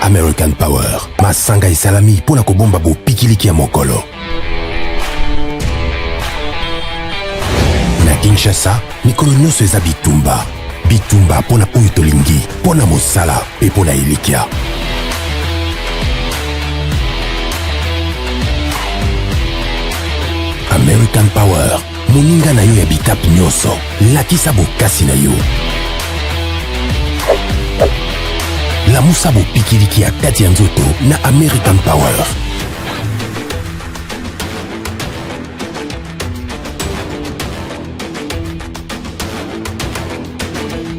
American Power. Masanga et salami pour la kobomba bo pikiliki ya mokolo. Na Kinshasa, mikolo nyonso eza bitumba. Bitumba pona oyo tolingi, pona mosala pe pona ilikia. American Power. Moninga na yo ya bitap nyonso. Lakisa bokasi na yo. La Moussa bo pikiliki ya kati ya nzoto na American Power.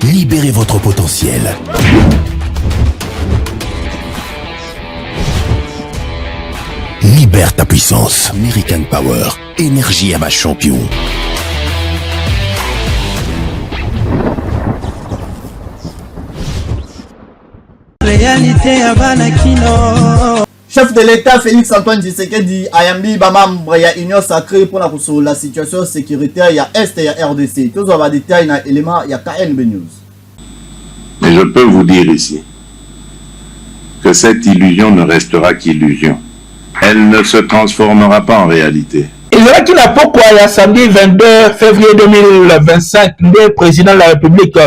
Libérez votre potentiel. Libère ta puissance. American Power. Énergie à ma champion. Chef de l'État Félix Antoine Tshisekedi ayambi ba membre ya Union Sacrée pour la situation sécuritaire ya Est et ya RDC. Tous va détail na élément ya KNB News. Mais je peux vous dire ici que cette illusion ne restera qu'illusion. Elle ne se transformera pas en réalité. Il y a qui n'a pas quoi la samedi 22 février 2025, le président de la République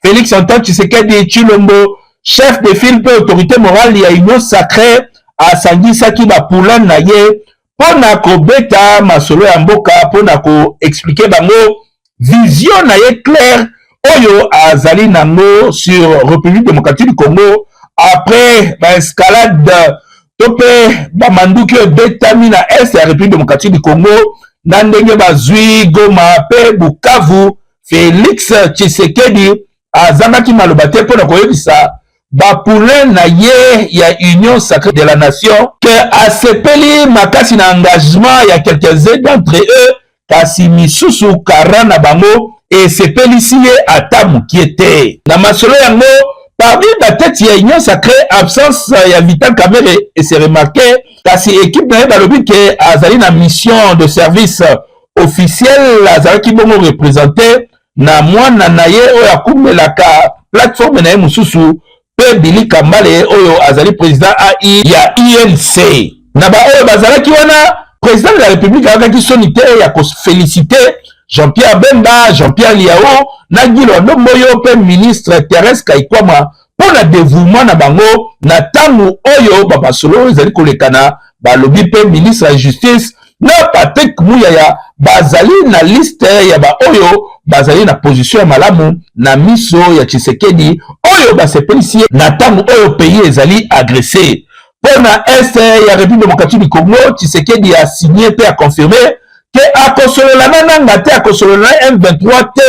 Félix Antoine Tshisekedi Tshilombo, chef de file et autorité morale, il y a Union Sacrée à Sangi Saki Bapoula Naye, pour nako beta masolo ya mboka, pour nako expliquer bango vision naye claire oyo azali nango sur République démocratique du Congo après escalade topé bamanduki betami na est ya République démocratique du Congo na ndenge bazwi Goma pe Bukavu. Félix Tshisekedi azangaki maloba te pona koyebisa bapoulain na ye ya Union Sacrée de la Nation que asepeli makasi na engagement ya quelques-uns d'entre eux kasi misusu kara na bango et sepeli siye ata mukie te na masolo yango. Parmi la tête ya Union Sacrée, absence ya Vital Kamerhe et c'est remarqué kasi équipe na balobi ke azali na mission de service officiel azali ki bongo représenté na mwana na ye oyo akumelaka plateforme na ye mususu pe Billy Kambale oyo azali président AI ya INC na ba oyo bazalaki wana président de la République akaki sonité ya ko féliciter Jean-Pierre Bemba, Jean-Pierre Liao, Nagilo Ndomboyo, pe ministre Thérèse Kaikwama, pour le dévouement na bango, na tangu oyo, baba solo, zali kolekana, balobi pe ministre de justice, na Patrick Mouyaya, bazali na liste ya ba oyo, bazali na position ya malamu, na miso ya Tshisekedi, oyo basepelisi, na tangu oyo pays ezali agressé. Pour na Est ya République démocratique du Congo, Tshisekedi a signé pe a confirmé, que akosolola nanga te akosolola M23 te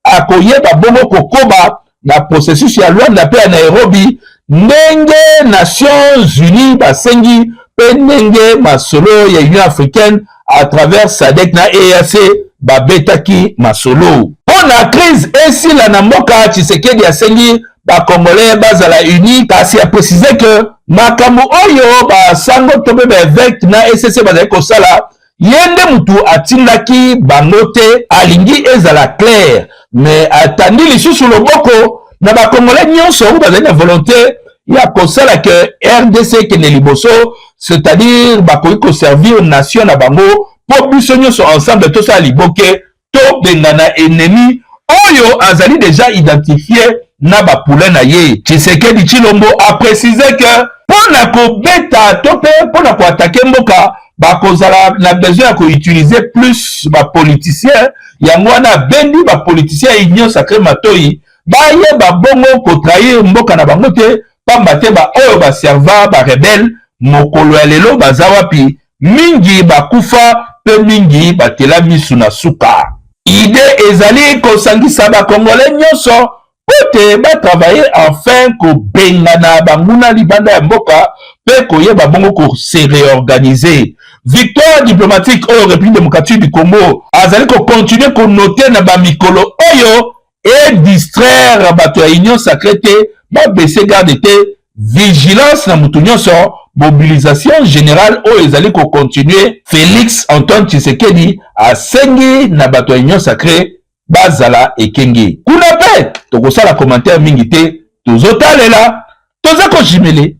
akoyeba bongo kokoba na processus ya Luanda pe ya Nairobi ndenge Nations Unies basengi pe ndenge masolo ya Union africaine à travers SADC na EAC babetaki masolo. Pona crise esila na mboka Tshisekedi asengi bakongolais bazala uni kasi a précisé que makambo oyo basango tobe bevek na ECC bazali kosala yende mutu atindaki bangote alingi ezala clair mais atandi lisusu loboko na bakongolais nyonso bazali na volonté ya kosala que RDC kene liboso, c'est-à-dire bakoki ko servir nation na bango po biso nyonso ensemble to sa liboke to bengana ennemi oyo azali déjà identifié na bapoulain na ye. Tshisekedi Tshilombo a précisé que pona ko beta to pe pona ko attaquer mboka bakozala na besoin ya ko-utiliser plus bapoliticien yango wana bendi bapoliticien Union Sacrée Matoi baye babongo kotrahir mboka na bango te pamba te ba oyo baserva barebele mokolo ya lelo baza wapi mingi bakufa pe mingi batela misu na suka. Ide ezali kosangisa bakongolais nyonso pote batravailler enfin kobengana banguna libanda ya mboka pe koyeba bongo ko se réorganiser. Victoire diplomatique au République démocratique du Congo azali ko continuer ko noter na ba mikolo oyo et distraire bato ya Union Sacrée te ba baisser garde te vigilance na mutu nyonso mobilisation générale oyo ezali ko continuer. Félix Antoine Tshisekedi asengi na bato ya Union Sacrée bazala ekenge. Kuna pe tokosala commentaire mingi te, tozotalela, tozako jimele.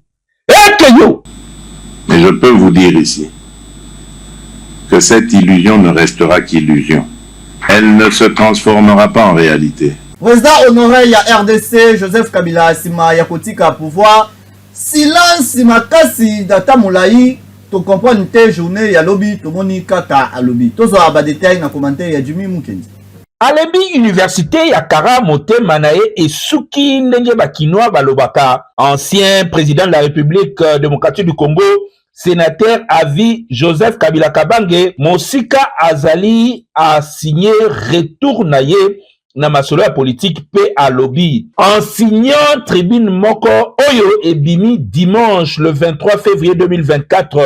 Ekeyo. Mais je peux vous dire ici que cette illusion ne restera qu'illusion. Elle ne se transformera pas en réalité. Président honoré ya RDC Joseph Kabila sima ya kotika pouvoir silence makasi data mulai to comprendre te journée ya lobby to moni kaka a lobby tozo aba détail na commentaire ya Jimmy Mukendi. Alebi université ya Kara Motema naye esuki ndenge bakinois balobaka. Ancien président de la République démocratique du Congo, sénateur à vie Joseph Kabila Kabange, Mosika Azali a signé retour naye na masolo ya politique pe a lobby. En signant tribune moko oyo ebimi dimanche le 23 février 2024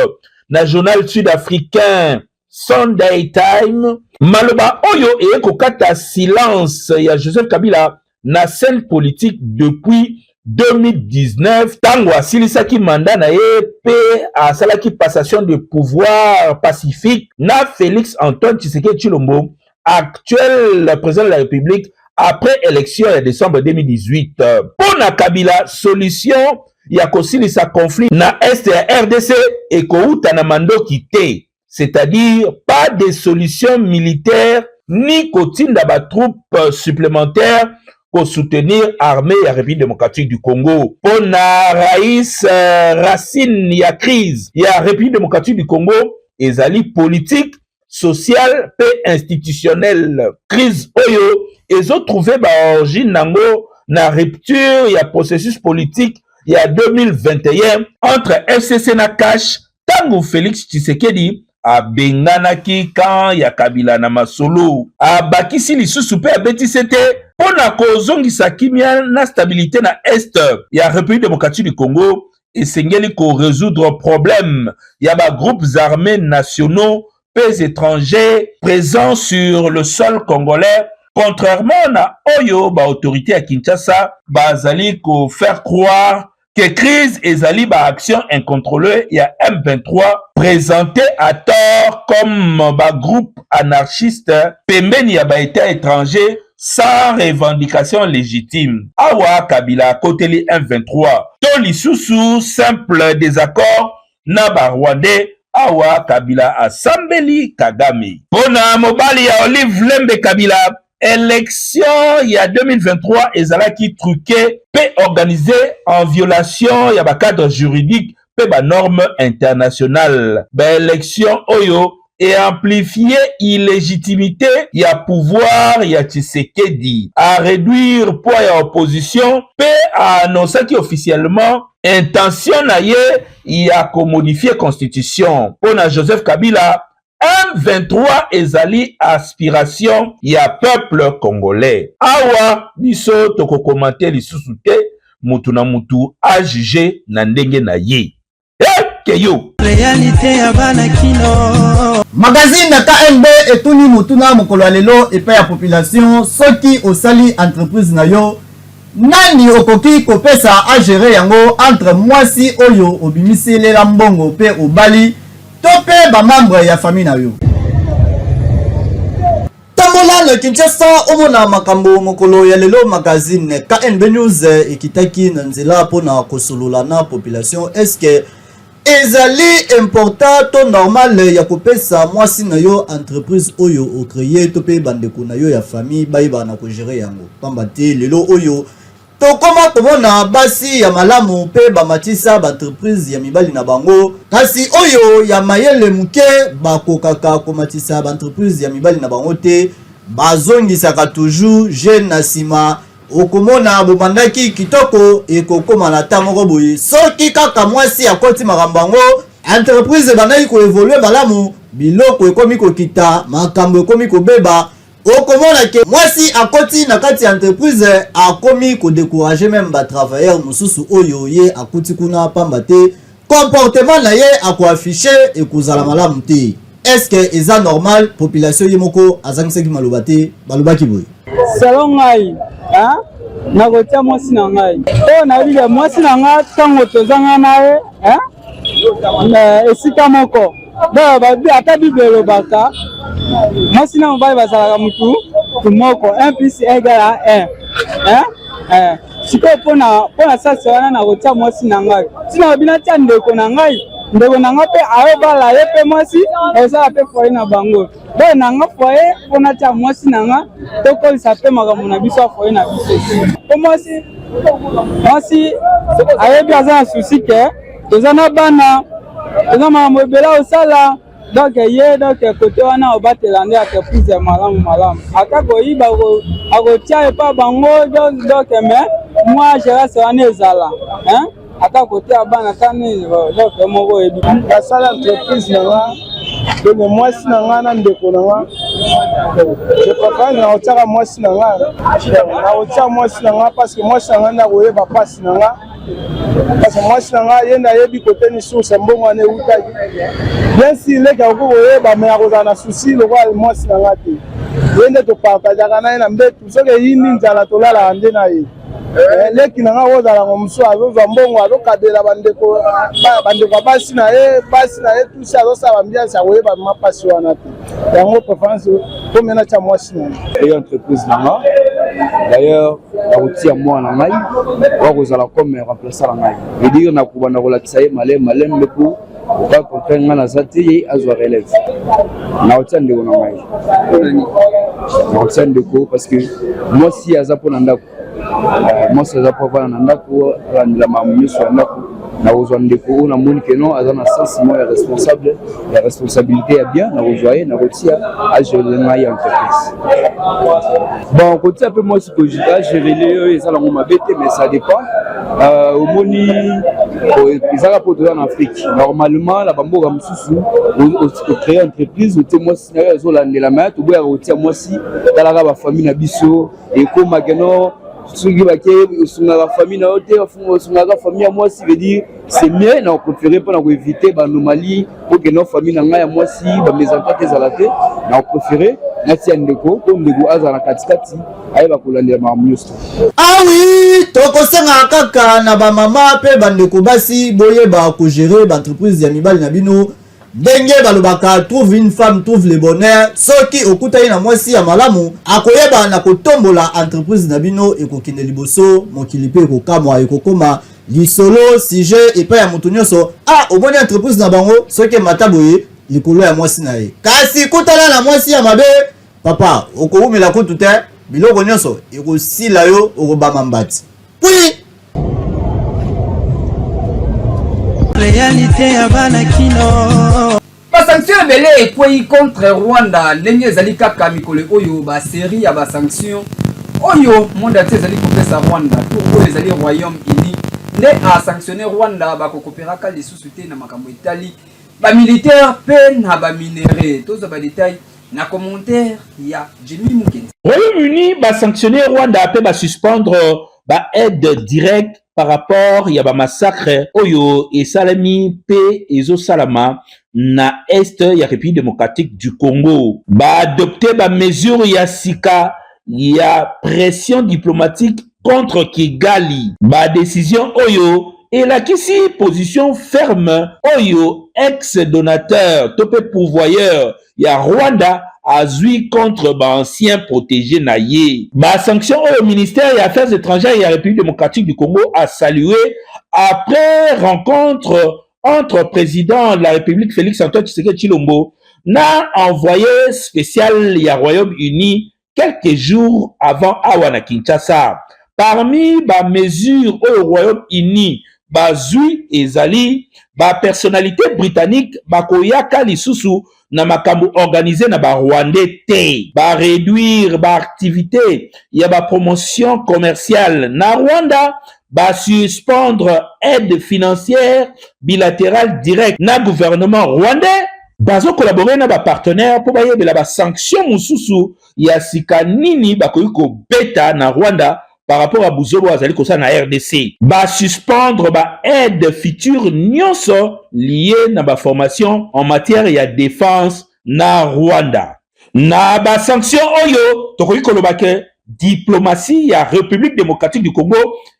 na journal sud-africain Sunday Time, maloba oyo e kokata silence ya Joseph Kabila na scène politique depuis 2019 tango asilisaki mandat na ye pe asalaki passation de pouvoir pacifique na Félix Antoine Tshisekedi Tshilombo, actuel président de la République après élection en décembre 2018. Pour na Kabila, solution ya kosilisa conflit na Est ya RDC et kouta na mandoki te, c'est-à-dire pas de solution militaire ni kotinda ba troupes supplémentaires pour soutenir l'armée ya République démocratique du Congo. Pour na raïs racine ya crise ya République démocratique du Congo, ezali politique, social et institutionnel. Crise oyo ezo trouvé ba origine nango na rupture ya processus politique ya 2021 entre FCC na Cash tango Félix Tshisekedi abenganaki kan ya Kabila na masolo abakisi lisusu pe abetisi te pona kozongisa kimia na stabilité na Est ya République démocratique du Congo esengeli ko résoudre problème ya ba groupes armés nationaux pays étrangers présents sur le sol congolais, contrairement à Oyo, ba autorité à Kinshasa, bazali ko faire croire que crise ezali ba action incontrôlée ya M23 présenté à tort comme ba groupe anarchiste pembeni ya ba état étranger sans revendication légitime. Awa Kabila koteli M23 to lisusu simple désaccord na ba Rwandais. Awa Kabila asambeli Kagame. Pona mobali ya Olive Lembe Kabila, élection ya 2023 ezalaki truqué pe organisé en violation ya ba cadre juridique pe ba norme internationale. Ba élection oyo et amplifié illégitimité ya pouvoir ya Tshisekedi à réduire poids ya opposition pe a annoncé officiellement intention na ye ya ko modifier constitution. Pona Joseph Kabila, M23 ezali aspiration ya peuple congolais. Awa biso toko commenter lisusu te, mutu na mutu a juger na ndenge na ye. Keyo. Réalité ya bana kino. Magazine KNB etuni mutuna mokolo ya lelo epa ya population soki osali entreprise na yo nani okoki kopesa a gérer yango entre mwasi oyo obimisi lela mbongo pe obali to pe ba membre ya famille na yo. Tambola le Kinshasa omona makambo mokolo ya lelo magazine KNB News ekitaki na nzela pona kosolola na population. Est-ce que ezali important to normal ya kopesa mwasi na yo entreprise oyo o créer to pe bandeko na yo ya famille bayiba na ko gérer yango pamba te lelo oyo to koma komona basi ya malamu pe ba matisa ba entreprise ya mibali na bango kasi oyo ya mayele muke bakokaka komatisa ba entreprise ya mibali na bango te bazongisaka toujours jeune na sima okomona bobandaki kitoko ekokoma na ta moko boye soki kaka mwasi akoti makambo yango entreprise bandaki ko évoluer malamu biloko ekomi kokita makambo ekomi kobeba okomona ke mwasi akoti na kati entreprise akomi ko décourager même ba travailleurs mususu oyo ye akuti kuna pamba te comportement na ye ako afficher ekozala malamu te. Est-ce que eza normal population yemoko azangisaki maloba te balobaki boye Selon ngai, na kotia mwasi na ngai. Na biga mwasi na ngai tango tozanga nae, esika moko. Ba ata bibelo baka. Mwasi na mobali bazalaka mutu motu moko 1 plus 1 égale à 1 sikoyo mpona sasi wana nakotia mwasi na ngai ntina lobi natia ndeko na ngai mpe ayobala ye mpe mwasi akosala mpe foye na bango boye na nga foye mpo natia mwasi na nga tokolisa mpe makambo na biso ya foye na biso mpo mwasi ayebi aza na susi ke toza na bana toza makambo ebele osala donc ye donc kote wana obatela nde akepuze ya malamu ata koyiba akotia epa bango donc mais moi gérase wana ezala ata kote ya bana ta nini donc moko oyebi basala entreprise na nga donc mwasi na nga na ndeko na nga je préfère nakotiaka mwasi na nga nakotia mwasi na nga parce que mwasi na nga nakoyeba pasi na nga parce que mwasi na nga ye nayebi kote ni source mbongo wana eutaki bien si leki akoki koyeba me akozala na susi lokola mwasi na nga te ye nde topartageaka na ye na mbetu soki eyindi nzala tolalaka nde na ye leki na nga ozalango mosusu azozwa mbongo azokabela bandeko ya basi na ye tusi azosala bambiansi akoyeba mapasi wana te yango préférence komena tia mwasi na nga eyo entreprise na nga d'ailleurs nakotia mwana na ngai wakozala comme remplaçant na ngai vedire nakobanda kolakisa ye malembe po oka comprendre nga naza te ye azwa relève nakotia ndeko na ngai nakotia ndeko parce que mwasi aza mpo na ndako mwasi aza mpo avana na ndako alandela makambo nyonso ya ndako nakozwa ndeko oyo namoni keno aza na sens mo ya responsabilité ya bien nakozwa ye nakotia agere ngai ya entreprise bon kotia mpe mwasi agere oyo ezalango mabe te mais ça dépend omoni ezaka mpo toza na afrique normalement na bamboka mosusu ocréer entreprise otie mwasi na yo azolandela maya toboyaka kotia mwasi talaka bafamille na biso ekoma keno soki bake osungaka famille na yo te osungaka famille ya mwasi veut dire c'est mieux na préféré mpona koévite banomalie po keno famille na ngai ya mwasi bamésentente ezala te na préféré natia ndeko po ndeko azala na katikati ayeba kolandela makambo nyonso awi tokosengaka kaka na bamama mpe bandeko basi boyeba kogere baentreprise ya mibali na bino ndenge balobaka trouve une femme trouve le bonheur soki okutani na mwasi ya malamu akoyeba na kotombola entreprise na bino ekokende liboso mokili mpe ekokamwa ekokoma lisolo sujet epai ya moto nyonso omoni entreprise na bango soki emata boye likolo ya mwasi na ye kasi kutana na mwasi ya mabe papa okowumela kutu te biloko nyonso ekosila yo okobama mbati pui réalité ya bana kino basanction ebele ekwei contre Rwanda ndenge ezali kaka mikolo oyo basérie ya basanction oyo monde ati ezali kopesa Rwanda to oyo ezali Royaume-Uni nde asanctionne Rwanda bakokoperaka lisusu te na makambo etali bamilitaire pe na baminere toza badetail na commentaire ya Jimmy Mukenzi. Royaume-Uni basanctionne Rwanda pe basuspendre aide directe par rapport ya massacre oyo esalami pe ezosalama na est ya République démocratique du Congo adopté mesure ya sika ya pression diplomatique contre Kigali décision oyo elakisi position ferme oyo ex-donateur tope pourvoyeur ya Rwanda azui contre ancien protégé na ye. Sanction au ministère des Affaires étrangères et la République démocratique du Congo a salué après rencontre entre président de la République Félix Antoine Tshisekedi Tshilombo na envoyé spécial ya Royaume-Uni quelques jours avant Awana Kinshasa. Parmi mesures au Royaume-Uni zui ezali personnalité britannique koyaka lisusu na makambo organisé na Rwandais te réduire activité ya promotion commerciale na Rwanda suspendre aide financière bilatérale directe na gouvernement rwandais bazo collaborer na partenaire pour bayebela sanction mususu ya sika nini bakoki kobeta na Rwanda par rapport à Buzobo azali kosa na RDC suspendre aide future nyonso lié na formation en matière ya défense na Rwanda na sanction oyo tokoki koloba ke diplomatie ya République démocratique du Congo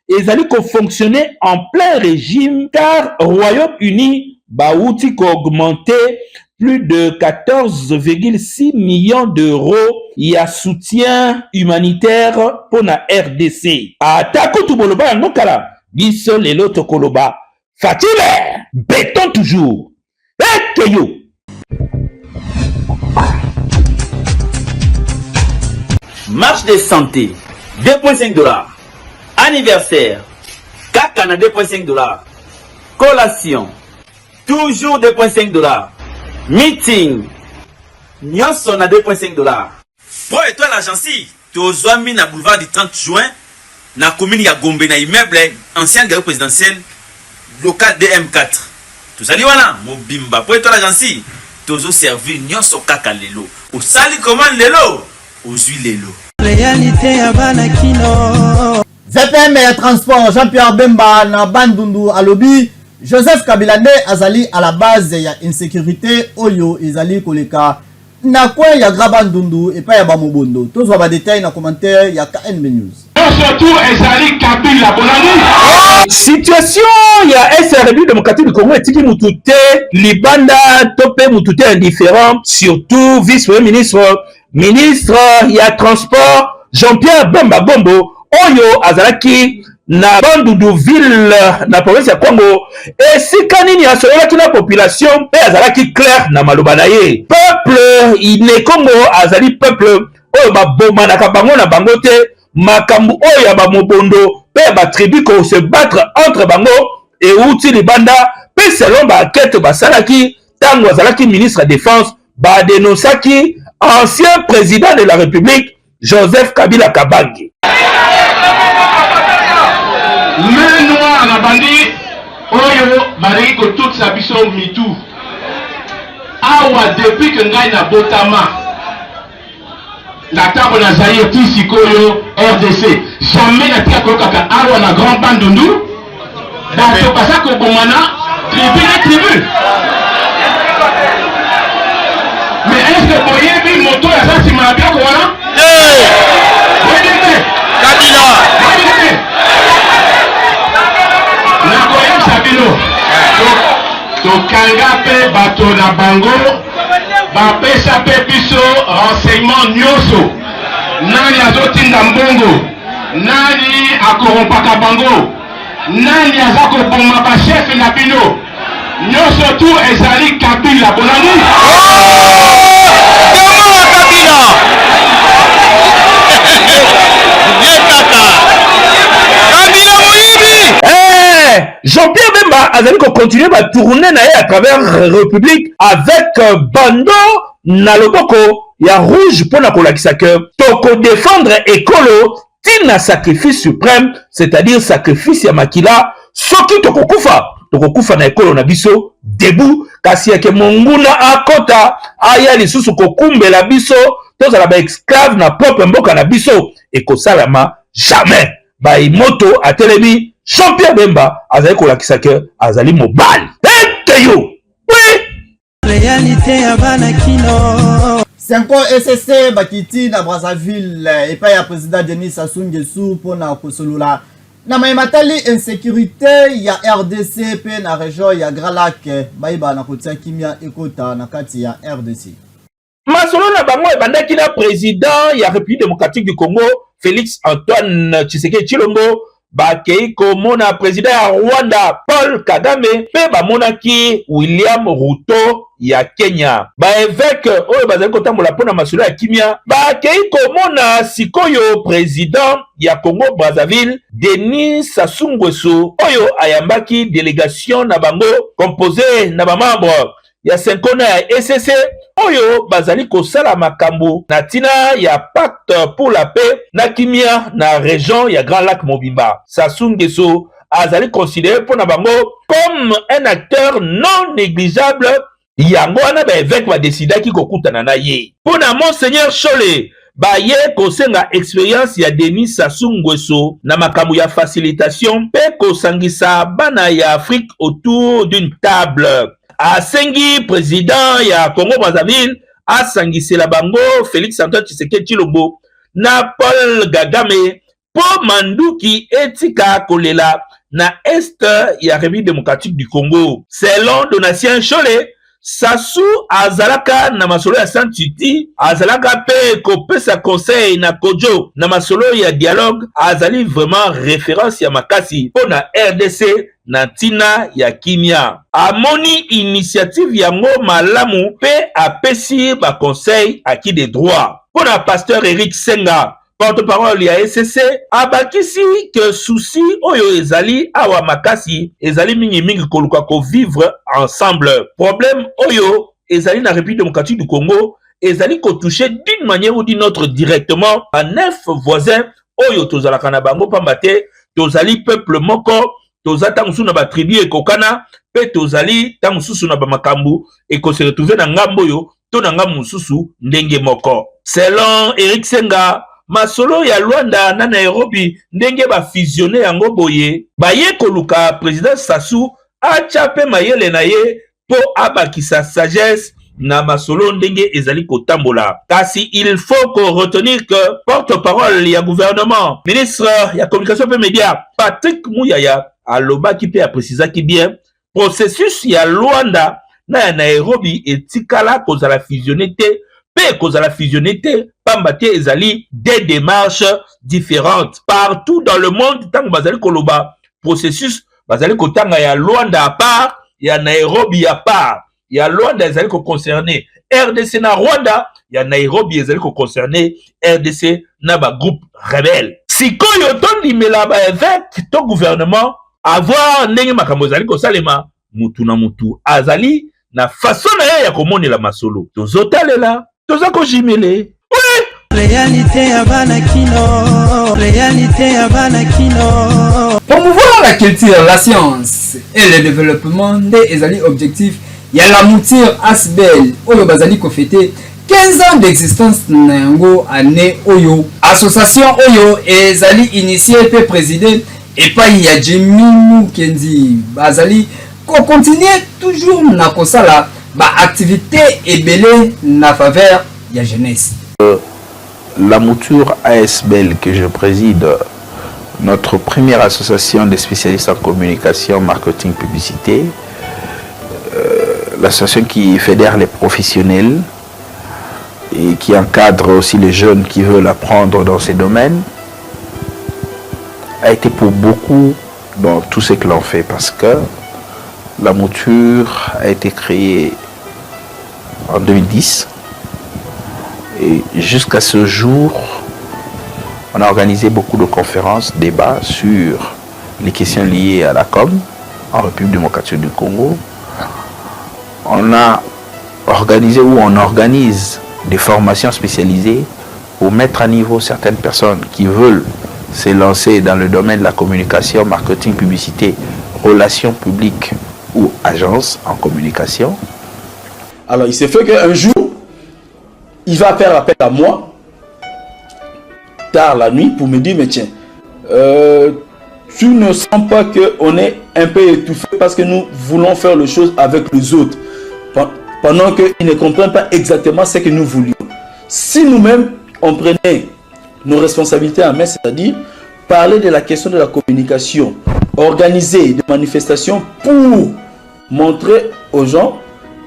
ezali ko fonctionner en plein régime car Royaume-Uni bauti ko augmenter plus de 14,6 millions d'euros ya soutien humanitaire pour la RDC. Atako tuboloba ngokala biso lelo tokoloba fatile béton toujours. Ekeyo. Marche de santé 2,5 $. Anniversaire Kakana 2,5 $. Collation toujours 2,5 $. Meeting Nyonso na 2,5 $. Pour étoile l'agence, tozwami na boulevard du 30 juin na commune ya Gombe na immeuble ancien gare présidentiel local DM4. Tozali wana mobimba pour étoile l'agence, tozo servir nyonso kaka lelo. Osali commande lelo, ozwi lelo. Réalité ya bana kino. VPM ya transport Jean-Pierre Bemba na Bandundu alobi Joseph Kabila nde azali à la base ya insécurité oyo ezali koleka na kwa ya Grabandundu et pas ya Bamobondo. Tozwa ba détail na commentaire ya KNB News. Surtout ezali Kabila bonani. Situation ya SRB démocratique du Congo etiki mutute libanda topé mutute indifférent, surtout vice-premier ministre ya transport Jean-Pierre Bemba Bombo oyo azalaki na Bandundu ville na province ya Congo esika nini asololaki na population pe azalaki clair na maloba na ye peuple ile Congo azali peuple oyo babomanaka bango na bango te makambu oyo ya bamobondo pe batribu ko se battre entre bango euti libanda pe selon baquête basalaki tango azalaki ministre de défense badenosaki ancien président de la République Joseph Kabila Kabange. Main noire na bandi oyo baleki kototisa biso mitu awa depuis que ngai na botama na ntango nazali eti sikoyo RDC jamais natika koyokaka awa na Grand Bandundu bato baza kobomana tribu na tribu. Mais est-ce que boyebi moto aza nsima na biloko wana? Kabila nakoyebisa bino tokanga mpe bato na bango bapesa mpe biso renseignement nyonso nani azotinda mbongo nani akorompaka bango nani aza koboma bashefe na bino nyonso tu ezali Kabila bonani. Jean-Pierre Bemba azali ko continuer ba tourner na à travers République avec bando na loboko ya rouge pour na kolakisa que toko défendre écolo tina sacrifice suprême, c'est-à-dire sacrifice ya makila soki toko kufa na écolo na biso debout kasi yake monguna akota aya lisusu kokumbela biso tozala ba esclave na propre mboka na biso ekosalama jamais ba imoto atelemi Jean-Pierre Bemba azali kolakisa ke azali mobali. Ekeyo. Oui. Réalité ya bana kino. Senko SSC bakiti na Brazzaville et pas ya président Denis Sassou Nguesso pour na kosolula. Na maimatali insécurité ya RDC pe na région ya Grand Lac baiba na kotia kimia ekota na kati ya RDC. Masolo na bango ebandaki na président ya République démocratique du Congo Félix Antoine Tshisekedi Tshilombo bakei komona président ya Rwanda Paul Kagame pe bamonaki William Ruto ya Kenya ba évêque oyo bazali kotambola pona masolo ya kimia bakei komona sikoyo président ya Congo Brazzaville Denis Sassou Nguesso oyo ayambaki délégation na bango composé na ba membre ya senkona ya SSC oyo bazali kosala makambo na tina ya pacte pour la paix na kimia na région ya Grand Lac Mobimba. Sassou Nguesso azali considéré pour na bango comme un acteur non négligeable yango wana ba évêque ba décidaki kokutana na ye. Pour na Monseigneur Cholé baye kosenga expérience ya Denis Sassou Nguesso na makambo ya facilitation pe kosangisa bana ya Afrique autour d'une table. Asengi président ya Congo Brazzaville asangisela bango Félix Antoine Tshisekedi Tshilombo na Paul Kagame po manduki etika kolela na est ya République démocratique du Congo. Selon Donatien Cholé, Sassou azalaka na masolo ya Santiti, azalaka pe kopesa conseil na Kojo na masolo ya dialogue, azali vraiment référence ya makasi po na RDC na ntina ya kimia. Amoni initiative yango malamu pe apesi ba conseil acquis des droits. Po na pasteur Eric Senga, porte-parole ya SCC, abakisi que souci oyo ezali awa makasi ezali mingi koluka ko vivre ensemble. Problème oyo ezali na République démocratique du Congo ezali ko toucher d'une manière ou d'une autre directement à 9 voisins oyo tozalaka na bango pambate tozali peuple moko tozata musu na ba tribu ekokana pe tozali ta mususu na ba makambu et ko se retrouver na ngambo yo to na ngambo mususu ndenge moko. Selon Eric Senga, masolo ya Luanda na Nairobi ndenge ba fusionner yango boye baye koluka président Sassou acha pe mayele na ye po abakisa sagesse na masolo ndenge ezali kotambola. Kasi il faut qu'on retenir que porte-parole ya gouvernement, ministre ya communication pe média Patrick Muyaya alobaki pe aprécisaki bien processus ya Luanda na ya Nairobi etikala kozala fusionner te pe kozala fusionner te pambate ezali des démarches différentes partout dans le monde. Tant bazali koloba processus bazali kotanga ya Luanda à part ya Nairobi à part. Ya Luanda ezali ko concerner RDC na Rwanda, ya Nairobi ezali ko concerner RDC na ba groupe rebelle. Sikoyo tondi melaba évêque to gouvernement avoir ndenge makambo ezali ko salema mutu na mutu azali na façon na ye ya komonela masolo. Tozotalela, tozako jimele. Réalité à Banakino, réalité à Banakino. Promouvoir la culture, la science et le développement des ezali objectifs. Il y a la mouture Asbel, Oyo Bazali ko fêté 15 ans d'existence nango année Oyo. Association Oyo ezali initié pe président et pas il y a Jimmy Mukendi Bazali ko continuer toujours na kosala ba activité et belé na faveur ya jeunesse. La mouture ASBL que je préside, notre première association des spécialistes en communication, marketing, publicité, l'association qui fédère les professionnels et qui encadre aussi les jeunes qui veulent apprendre dans ces domaines, a été pour beaucoup dans tout ce que l'on fait parce que la mouture a été créée en 2010 et jusqu'à ce jour, on a organisé beaucoup de conférences, débats sur les questions liées à la com en République démocratique du Congo. On a organisé ou on organise des formations spécialisées pour mettre à niveau certaines personnes qui veulent se lancer dans le domaine de la communication, marketing, publicité, relations publiques ou agences en communication. Alors il s'est fait qu'un jour, il va faire appel à moi, tard la nuit, pour me dire, mais tiens, tu ne sens pas qu'on est un peu étouffé parce que nous voulons faire les choses avec les autres, pendant qu'ils ne comprennent pas exactement ce que nous voulions. Si nous-mêmes, on prenait nos responsabilités en main, c'est-à-dire parler de la question de la communication, organiser des manifestations pour montrer aux gens,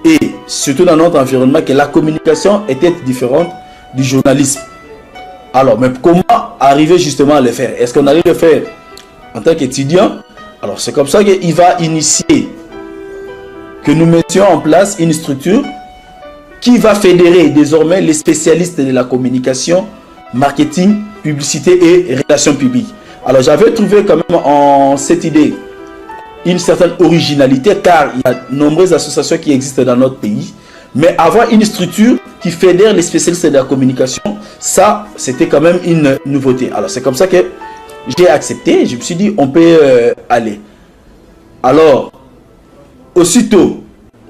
et surtout dans notre environnement, que la communication était différente du journalisme. Alors, mais comment arriver justement à le faire? Est-ce qu'on allait le faire en tant qu'étudiant? Alors, c'est comme ça qu'il va initier, que nous mettions en place une structure qui va fédérer désormais les spécialistes de la communication, marketing, publicité et relations publiques. Alors, j'avais trouvé quand même en cette idée une certaine originalité, car il y a de nombreuses associations qui existent dans notre pays, mais avoir une structure qui fédère les spécialistes de la communication, ça c'était quand même une nouveauté. Alors c'est comme ça que j'ai accepté, je me suis dit on peut aller. Alors aussitôt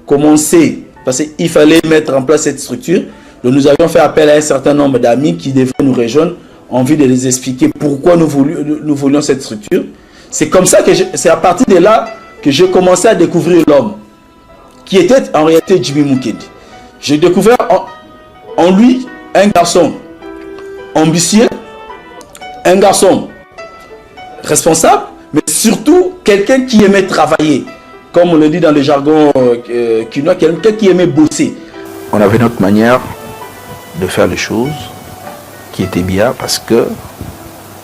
commencer, parce qu'il fallait mettre en place cette structure, donc nous avions fait appel à un certain nombre d'amis qui devaient nous rejoindre en vue de les expliquer pourquoi nous voulions cette structure. C'est comme ça que c'est à partir de là que j'ai commencé à découvrir l'homme, qui était en réalité Jimmy Mukendi. J'ai découvert en lui un garçon ambitieux, un garçon responsable, mais surtout quelqu'un qui aimait travailler. comme on le dit dans le jargon quinois, quelqu'un qui aimait bosser. On avait notre manière de faire les choses qui était bien parce que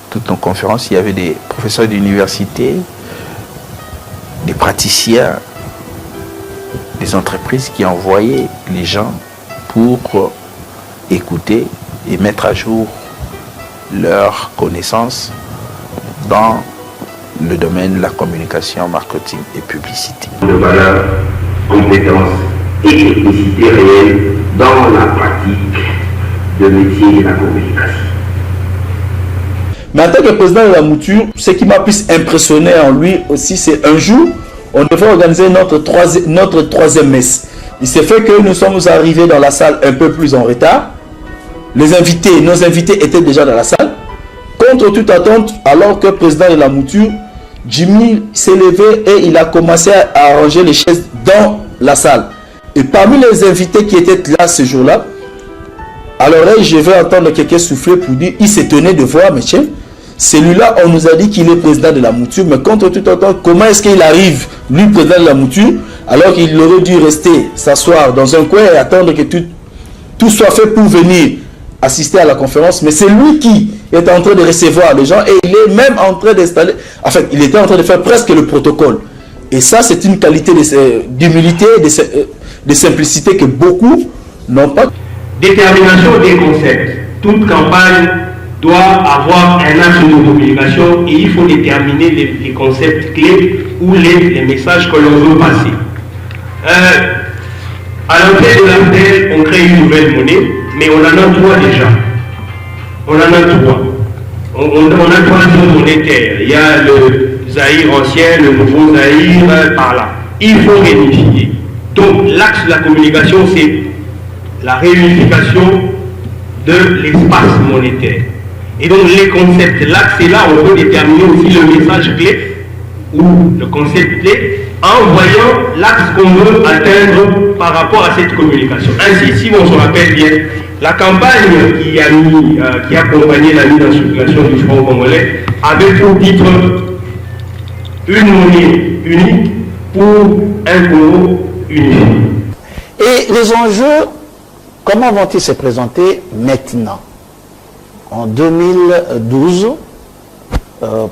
toutes nos conférences, il y avait des professeurs d'université, des praticiens, des entreprises qui envoyaient les gens pour écouter et mettre à jour leurs connaissances dans le domaine de la communication, marketing et publicité. De valeur, compétences et technicité réelle dans la pratique de métier de la communication. Mais en tant que président de la mouture, ce qui m'a plus impressionné en lui aussi, c'est un jour, on devait organiser notre troisième messe. Il s'est fait que nous sommes arrivés dans la salle un peu plus en retard. Nos invités étaient déjà dans la salle. Contre toute attente, alors que le président de la mouture, Jimmy s'est levé et il a commencé à arranger les chaises dans la salle. Et parmi les invités qui étaient là ce jour-là, à l'oreille, je vais entendre quelqu'un souffler pour dire, il s'étonnait de voir, mais tiens, celui-là, on nous a dit qu'il est président de la mouture, mais contre toute attente, comment est-ce qu'il arrive, lui, président de la mouture, alors qu'il aurait dû rester, s'asseoir dans un coin et attendre que tout soit fait pour venir assister à la conférence, mais c'est lui qui est en train de recevoir les gens et il est même en train d'installer, enfin, il était en train de faire presque le protocole. Et ça, c'est une qualité d'humilité, de simplicité que beaucoup n'ont pas. Détermination des concepts. Toute campagne doit avoir un axe de communication et il faut déterminer les concepts clés ou les messages que l'on veut passer. À l'entrée de l'AFDEL, on crée une nouvelle monnaie, mais on en a trois déjà. On en a trois. On a trois zones monétaires. Il y a le Zaïre ancien, le nouveau Zaïre, par là. Il faut réunifier. Donc l'axe de la communication, c'est la réunification de l'espace monétaire. Et donc les concepts, l'axe est là, on peut déterminer aussi le message clé ou le concept clé en voyant l'axe qu'on veut atteindre par rapport à cette communication. Ainsi, si on se rappelle bien, la campagne qui a accompagné la mise en circulation du franc congolais avait pour titre une monnaie unique pour un Congo unique. Et les enjeux, comment vont-ils se présenter maintenant? En 2012,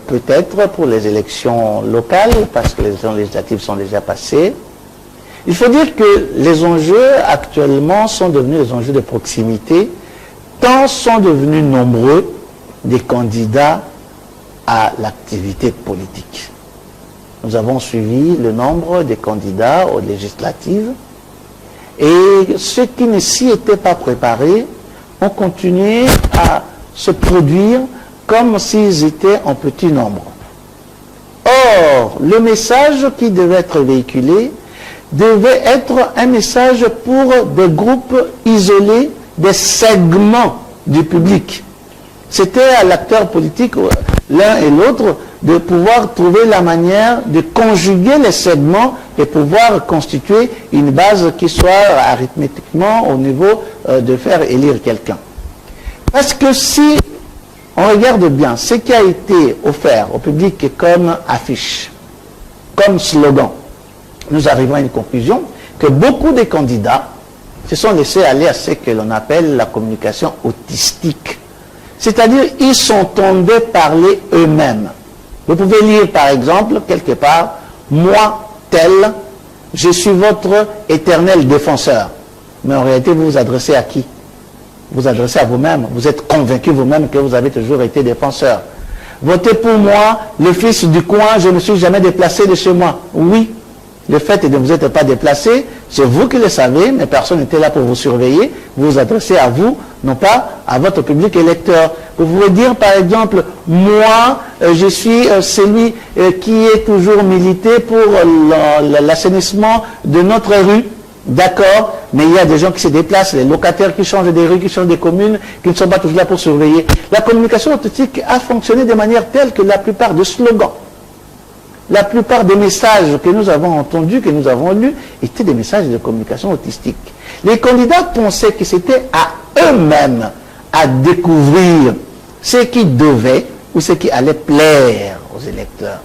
peut-être pour les élections locales, parce que les élections législatives sont déjà passées. Il faut dire que les enjeux actuellement sont devenus des enjeux de proximité, tant sont devenus nombreux des candidats à l'activité politique. Nous avons suivi le nombre des candidats aux législatives et ceux qui ne s'y étaient pas préparés ont continué à se produire comme s'ils étaient en petit nombre. Or, le message qui devait être véhiculé devait être un message pour des groupes isolés, des segments du public. C'était à l'acteur politique, l'un et l'autre, de pouvoir trouver la manière de conjuguer les segments et pouvoir constituer une base qui soit arithmétiquement au niveau de faire élire quelqu'un. Parce que si on regarde bien ce qui a été offert au public comme affiche, comme slogan, nous arrivons à une conclusion que beaucoup de candidats se sont laissés aller à ce que l'on appelle la communication autistique. C'est-à-dire, ils s'entendaient parler eux-mêmes. Vous pouvez lire, par exemple, quelque part, « Moi, tel, je suis votre éternel défenseur ». Mais en réalité, vous vous adressez à qui? Vous vous adressez à vous-même. Vous êtes convaincu vous-même que vous avez toujours été défenseur. « Votez pour moi, le fils du coin, je ne me suis jamais déplacé de chez moi ». Oui, le fait est que vous n'êtes pas déplacé, c'est vous qui le savez, mais personne n'était là pour vous surveiller. Vous vous adressez à vous, non pas à votre public électeur. Vous pouvez dire par exemple, moi je suis celui qui est toujours milité pour l'assainissement de notre rue. D'accord, mais il y a des gens qui se déplacent, les locataires qui changent des rues, qui changent des communes, qui ne sont pas toujours là pour surveiller. La communication autistique a fonctionné de manière telle que la plupart des slogans, la plupart des messages que nous avons entendus, que nous avons lus, étaient des messages de communication autistique. Les candidats pensaient que c'était à eux-mêmes à découvrir ce qui devait ou ce qui allait plaire aux électeurs.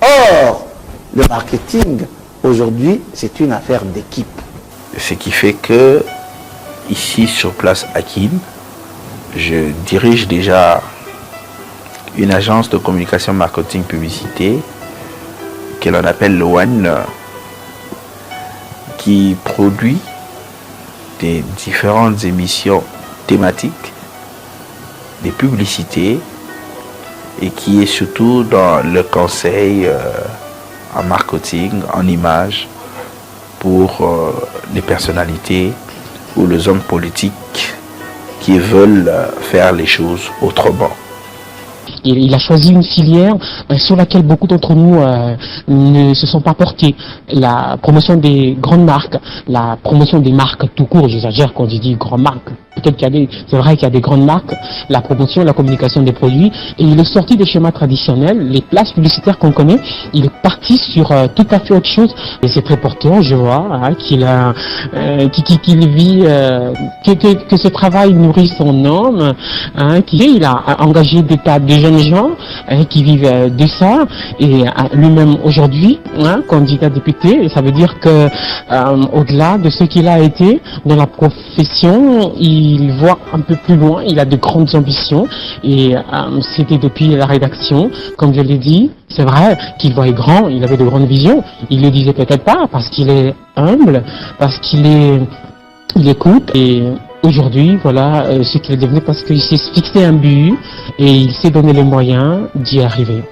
Or, le marketing Aujourd'hui, c'est une affaire d'équipe. Ce qui fait que, ici sur place à Kin, je dirige déjà une agence de communication, marketing, publicité, que l'on appelle l'OAN, qui produit des différentes émissions thématiques, des publicités, et qui est surtout dans le conseil en marketing, en image, pour les personnalités ou les hommes politiques qui veulent faire les choses autrement. Il a choisi une filière sur laquelle beaucoup d'entre nous ne se sont pas portés. La promotion des grandes marques, la promotion des marques tout court, j'exagère quand je dis grandes marques. Peut-être c'est vrai qu'il y a des grandes marques, la promotion, la communication des produits. Et il est sorti des schémas traditionnels, les places publicitaires qu'on connaît. Il est parti sur tout à fait autre chose. Et c'est très porteur, je vois, hein, qu'il vit, que ce travail nourrit son homme, hein, il a engagé des tas de jeunes gens qui vivent de ça, et lui-même aujourd'hui, hein, candidat député, ça veut dire que au-delà de ce qu'il a été dans la profession, il voit un peu plus loin, il a de grandes ambitions, et c'était depuis la rédaction, comme je l'ai dit, c'est vrai qu'il voyait grand, il avait de grandes visions, il le disait peut-être pas parce qu'il est humble, parce il écoute, et aujourd'hui, voilà ce qu'il est devenu, parce qu'il s'est fixé un but et il s'est donné les moyens d'y arriver.